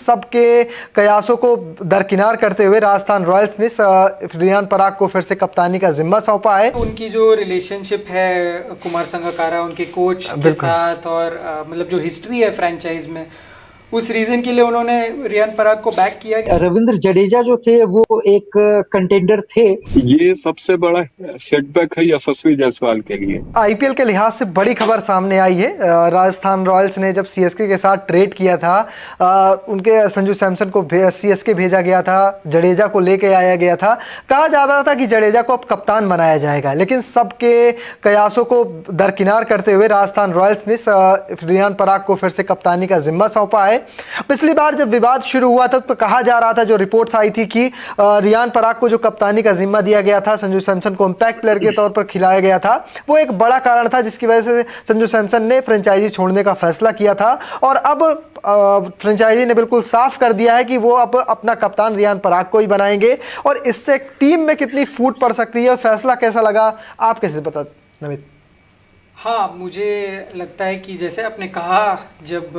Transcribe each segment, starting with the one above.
सबके कयासों को दरकिनार करते हुए राजस्थान रॉयल्स ने रियान पराग को फिर से कप्तानी का जिम्मा सौंपा है। उनकी जो रिलेशनशिप है कुमार संगकारा उनके कोच के साथ और मतलब जो हिस्ट्री है फ्रेंचाइज में, उस रीजन के लिए उन्होंने रियान पराग को बैक किया। रविंद्र जडेजा जो थे वो एक कंटेंडर थे। ये सबसे बड़ा सेटबैक है यशस्वी जायसवाल के लिए। आईपीएल के लिहाज से बड़ी खबर सामने आई है। राजस्थान रॉयल्स ने जब सीएसके के साथ ट्रेड किया था, उनके संजू सैमसन को सीएसके भेजा गया था, जडेजा को लेके आया गया था। कहा जा रहा था कि जडेजा को अब कप्तान बनाया जाएगा, लेकिन सबके कयासों को दरकिनार करते हुए राजस्थान रॉयल्स ने रियान पराग को फिर से कप्तानी का जिम्मा सौंपा है। पिछली बार जब विवाद शुरू हुआ था तो कहा जा रहा था, जो रिपोर्ट्स आई थी कि रियान पराग को जो कप्तानी का जिम्मा दिया गया था, संजू सैमसन को इंपैक्ट प्लेयर के तौर पर खिलाया गया था, वो एक बड़ा कारण था जिसकी वजह से संजू सैमसन ने फ्रेंचाइजी छोड़ने का फैसला किया था। और अब फ्रेंचाइजी ने बिल्कुल साफ कर दिया है कि वो अब अपना कप्तान रियान पराग को ही बनाएंगे। और इससे टीम में कितनी फूट पड़ सकती है, फैसला कैसा लगा, आप कैसे बता नमित? हाँ, मुझे लगता है कि जैसे आपने कहा, जब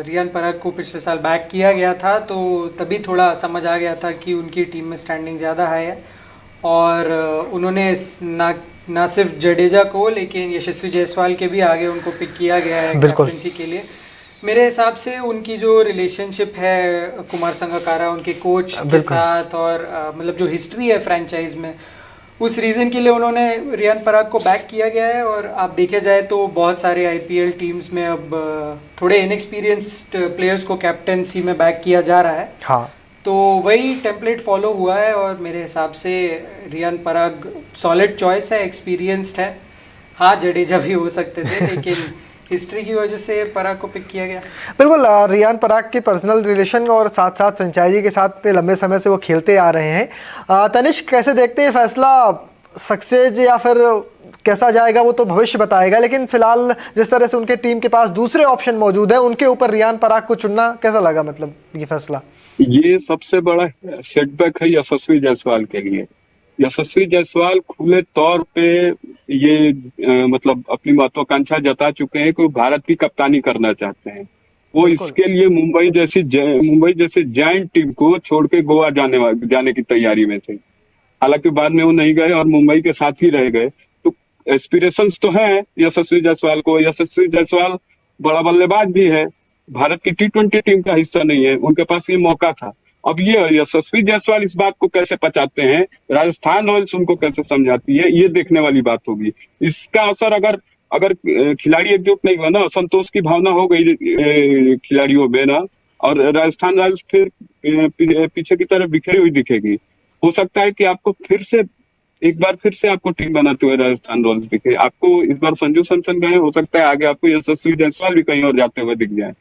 रियान पराग को पिछले साल बैक किया गया था तो तभी थोड़ा समझ आ गया था कि उनकी टीम में स्टैंडिंग ज़्यादा हाई है। और उन्होंने ना सिर्फ जडेजा को लेकिन यशस्वी जायसवाल के भी आगे उनको पिक किया गया है कैप्टनसी के लिए। मेरे हिसाब से उनकी जो रिलेशनशिप है कुमार संगकारा उनके कोच के साथ और मतलब जो हिस्ट्री है फ्रेंचाइज में, उस रीज़न के लिए उन्होंने रियान पराग को बैक किया गया है। और आप देखे जाए तो बहुत सारे आईपीएल टीम्स में अब थोड़े इनएक्सपीरियंस्ड प्लेयर्स को कैप्टनसी में बैक किया जा रहा है। हाँ, तो वही टेम्पलेट फॉलो हुआ है और मेरे हिसाब से रियान पराग सॉलिड चॉइस है, एक्सपीरियंस्ड है। हाँ, जडेजा भी हो सकते थे लेकिन हिस्ट्री की वजह से पराग को पिक किया गया। बिल्कुल, रियान पराग के पर्सनल रिलेशन और साथ साथ फ्रेंचाइजी के साथ लंबे समय से वो खेलते आ रहे हैं। तनिष्क, कैसे देखते हैं फैसला सक्सेस या फिर कैसा जाएगा वो तो भविष्य बताएगा, लेकिन फिलहाल जिस तरह से उनके टीम के पास दूसरे ऑप्शन मौजूद है, उनके ऊपर रियान पराग को चुनना कैसा लगा, मतलब ये फैसला? ये सबसे बड़ा सेटबैक है यशस्वी जायसवाल के लिए। यशस्वी जायसवाल खुले तौर पे ये मतलब अपनी महत्वाकांक्षा जता चुके हैं कि वो भारत की कप्तानी करना चाहते हैं। वो इसके लिए मुंबई जैसे जायंट टीम को छोड़ के गोवा जाने की तैयारी में थे। हालांकि बाद में वो नहीं गए और मुंबई के साथ ही रह गए। तो एस्पिरेशंस तो है यशस्वी जायसवाल को। यशस्वी जायसवाल बड़ा बल्लेबाज भी है, भारत की T20 टीम का हिस्सा नहीं है, उनके पास ये मौका था। अब ये यशस्वी जायसवाल इस बात को कैसे पचाते हैं, राजस्थान रॉयल्स उनको कैसे समझाती है, ये देखने वाली बात होगी। इसका असर अगर खिलाड़ी एकजुट नहीं हुआ ना, असंतोष की भावना हो गई खिलाड़ियों में ना, और राजस्थान रॉयल्स फिर पीछे की तरफ बिखरी हुई दिखेगी। हो सकता है कि आपको एक बार फिर से आपको टीम बनाते हुए राजस्थान रॉयल्स दिखे। आपको इस बार संजू सैमसन गए, हो सकता है आगे आपको यशस्वी जायसवाल भी कहीं और जाते हुए दिख जाए।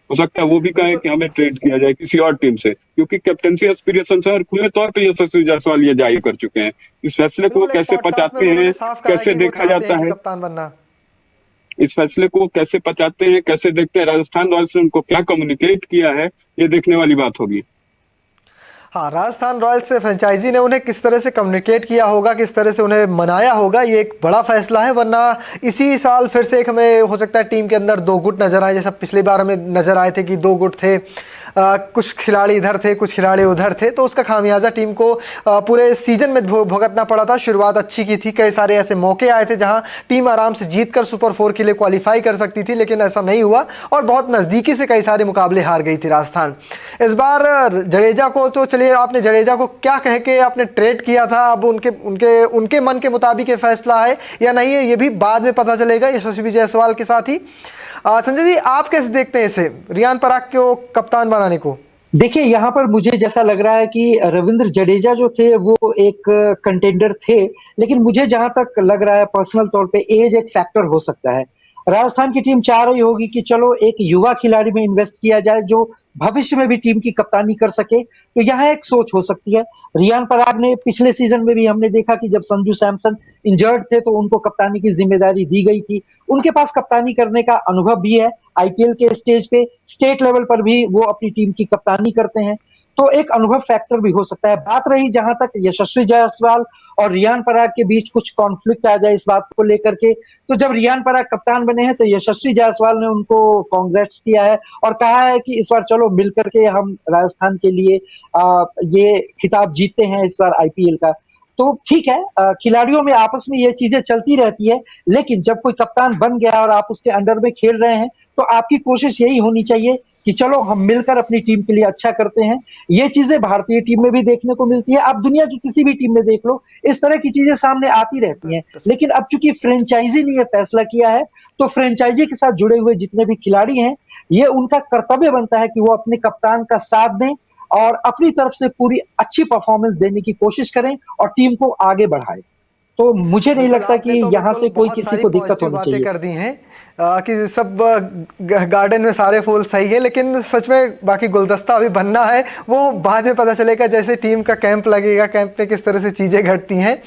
हो सकता है वो भी कहे कि हमें ट्रेड किया जाए किसी और टीम से, क्योंकि कैप्टनसी एस्पिरेशन है और खुले तौर पे यशस्वी जायसवाल ये जाहिर कर चुके हैं। इस फैसले को कैसे पचाते हैं, कैसे देखा जाता है, कप्तान बनना, इस फैसले को कैसे पचाते हैं, कैसे देखते हैं, राजस्थान रॉयल्स ने उनको क्या कम्युनिकेट किया है, ये देखने वाली बात होगी। हाँ, राजस्थान रॉयल्स से फ्रेंचाइजी ने उन्हें किस तरह से कम्युनिकेट किया होगा, किस तरह से उन्हें मनाया होगा, ये एक बड़ा फैसला है। वरना इसी साल फिर से एक हमें हो सकता है टीम के अंदर दो गुट नजर आए, जैसा पिछली बार हमें नजर आए थे कि दो गुट थे, कुछ खिलाड़ी इधर थे कुछ खिलाड़ी उधर थे, तो उसका खामियाजा टीम को पूरे सीजन में भुगतना पड़ा था। शुरुआत अच्छी की थी, कई सारे ऐसे मौके आए थे जहां टीम आराम से जीतकर सुपर 4 के लिए क्वालिफाई कर सकती थी, लेकिन ऐसा नहीं हुआ और बहुत नज़दीकी से कई सारे मुकाबले हार गई थी राजस्थान। इस बार जडेजा को तो चलिए, आपने जडेजा को क्या कह के आपने ट्रेड किया था, अब उनके मन के मुताबिक ये फैसला है या नहीं है, ये भी बाद में पता चलेगा यशस्वी जायसवाल के साथ ही। संजय जी, आप कैसे देखते हैं इसे, रियान पराग को कप्तान बनाने को? देखिए, यहाँ पर मुझे जैसा लग रहा है कि रविंद्र जडेजा जो थे वो एक कंटेंडर थे, लेकिन मुझे जहां तक लग रहा है पर्सनल तौर पे एज एक फैक्टर हो सकता है। राजस्थान की टीम चाह रही होगी कि चलो एक युवा खिलाड़ी में इन्वेस्ट किया जाए जो भविष्य में भी टीम की कप्तानी कर सके, तो यहाँ एक सोच हो सकती है। रियान पराग ने पिछले सीजन में भी हमने देखा कि जब संजू सैमसन इंजर्ड थे तो उनको कप्तानी की जिम्मेदारी दी गई थी, उनके पास कप्तानी करने का अनुभव भी है आईपीएल के स्टेज पे, स्टेट लेवल पर भी वो अपनी टीम की कप्तानी करते हैं, तो एक अनुभव फैक्टर भी हो सकता है। बात रही जहां तक यशस्वी जायसवाल और रियान पराग के बीच कुछ कॉन्फ्लिक्ट आ जाए इस बात को लेकर के, तो जब रियान पराग कप्तान बने हैं तो यशस्वी जायसवाल ने उनको कांग्रेट्स किया है और कहा है कि इस बार चलो मिल करके हम राजस्थान के लिए ये खिताब जीतते हैं इस बार आईपीएल का। तो ठीक है, खिलाड़ियों में आपस में ये चीजें चलती रहती है, लेकिन जब कोई कप्तान बन गया और आप उसके अंडर में खेल रहे हैं तो आपकी कोशिश यही होनी चाहिए कि चलो हम मिलकर अपनी टीम के लिए अच्छा करते हैं। ये चीजें भारतीय टीम में भी देखने को मिलती है, आप दुनिया की किसी भी टीम में देख लो, इस तरह की चीजें सामने आती रहती हैं। लेकिन अब चूंकि फ्रेंचाइजी ने ये फैसला किया है, तो फ्रेंचाइजी के साथ जुड़े हुए जितने भी खिलाड़ी हैं, ये उनका कर्तव्य बनता है कि वो अपने कप्तान का साथ दें और अपनी तरफ से पूरी अच्छी परफॉर्मेंस देने की कोशिश करें और टीम को आगे बढ़ाएं। तो मुझे नहीं लगता कि यहाँ से कोई किसी को दिक्कत होनी चाहिए। कर दी हैं कि सब गार्डन में सारे फूल सही है, लेकिन सच में बाकी गुलदस्ता अभी बनना है, वो बाद में पता चलेगा जैसे टीम का कैंप लगेगा, कैंप में किस तरह से चीज़ें घटती हैं।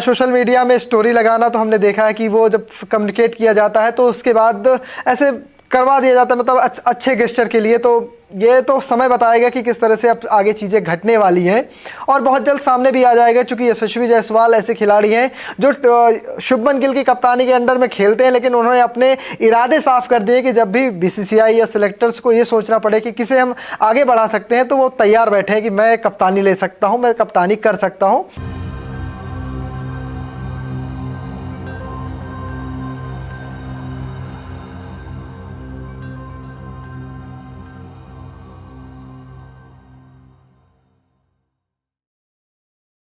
सोशल मीडिया में स्टोरी लगाना तो हमने देखा है कि वो जब कम्युनिकेट किया जाता है तो उसके बाद ऐसे करवा दिया जाता है, मतलब अच्छे गेस्चर के लिए। तो ये तो समय बताएगा कि किस तरह से अब आगे चीज़ें घटने वाली हैं और बहुत जल्द सामने भी आ जाएगा, क्योंकि यशस्वी जायसवाल ऐसे खिलाड़ी हैं जो शुभमन गिल की कप्तानी के अंडर में खेलते हैं, लेकिन उन्होंने अपने इरादे साफ कर दिए कि जब भी बीसीसीआई या सिलेक्टर्स को ये सोचना पड़े कि किसे हम आगे बढ़ा सकते हैं तो वो तैयार बैठे हैं कि मैं कप्तानी ले सकता हूँ, मैं कप्तानी कर सकता हूँ।